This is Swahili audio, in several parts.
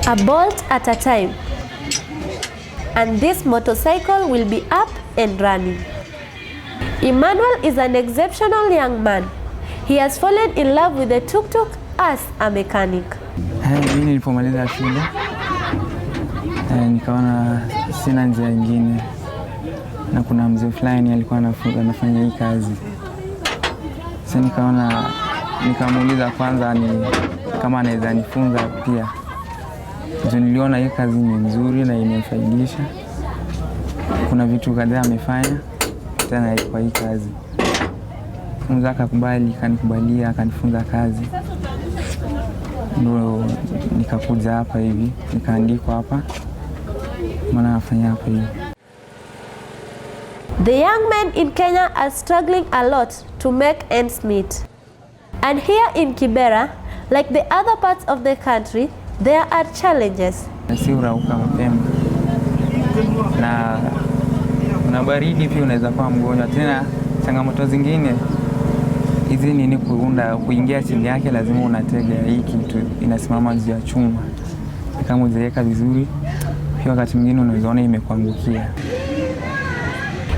a bolt at a time. And this motorcycle will be up and running. Emmanuel is an exceptional young man. He has fallen in love with the tuktuk as a mechanic. Mimi nilipomaliza shule nikaona sina njia nyingine, na kuna mzee fulani alikuwa anafanya hii kazi. Sasa nikamuuliza kwanza ni kama anaweza nifunza pia. Niliona hii kazi ni nzuri na imefaidisha. Kuna vitu kadhaa amefanya tena kwa hii kazi. Mzee akakubali, kanikubalia, akanifunza kazi. Ndio nikakuja hapa hivi, nikaandikwa hapa. Maana nafanya hapa hivi. The young men in Kenya are struggling a lot to make ends meet. And here in Kibera, like the other parts of the country, there are challenges. Si urauka mapema. Na kuna baridi pia, unaweza kuwa mgonjwa. Tena changamoto zingine hizi ni kuingia chini yake, lazima unatega hii kitu inasimama juu ya chuma. Kama hujaweka vizuri, pia wakati mwingine unaona imekuangukia.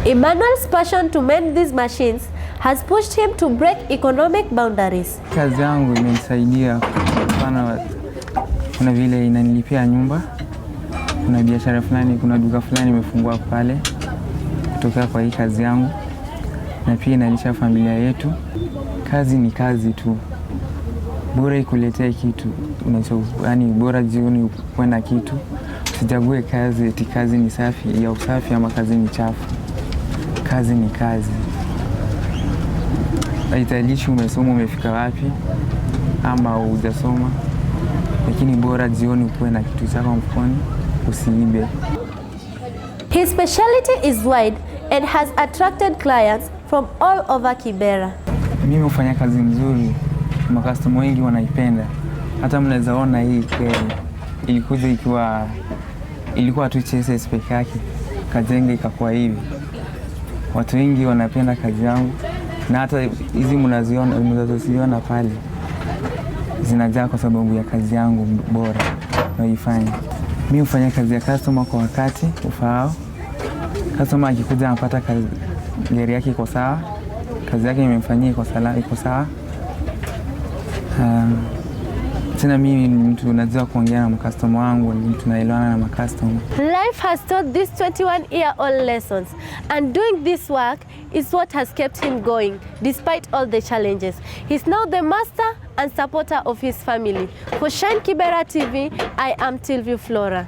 Emmanuel's passion to mend these machines has pushed him to break economic boundaries. Kazi yangu imenisaidia sana, kuna vile inanilipia nyumba, kuna biashara fulani, kuna duka fulani nimefungua pale kutoka kwa hii kazi yangu, na pia inalisha familia yetu. Kazi ni kazi tu, bora ikuletee kitu yani bora jioni kwenda kitu. Usichague kazi eti kazi ni safi ya usafi ama kazi ni chafu. Kazi ni kazi. Haijalishi umesoma umefika wapi ama hujasoma, lakini bora jioni ukuwe na kitu chako mfukoni, usiibe. His specialty is wide and has attracted clients from all over Kibera. Mimi hufanya kazi nzuri, makastoma wengi wanaipenda. Hata mnaweza ona hii kweli ilikuja ilikuwa tu chase peke yake, kajenga ikakuwa hivi. Watu wengi wanapenda kazi yangu, na hata hizi mnazoziona pale zinajaa kwa sababu ya kazi yangu bora naifanya. Mimi hufanya kazi ya customer kwa wakati ufaao. Customer akikuja anapata kazi, gari yake iko sawa, kazi yake imemfanyia iko sawa. Tena mimi ni mtu najua kuongea na customer wangu, ni mtu naelewana na customer. Life has taught this 21-year-old lessons, and doing this work is what has kept him going despite all the challenges. He's now the master and supporter of his family. For Shine Kibera TV, I am Tilview Flora.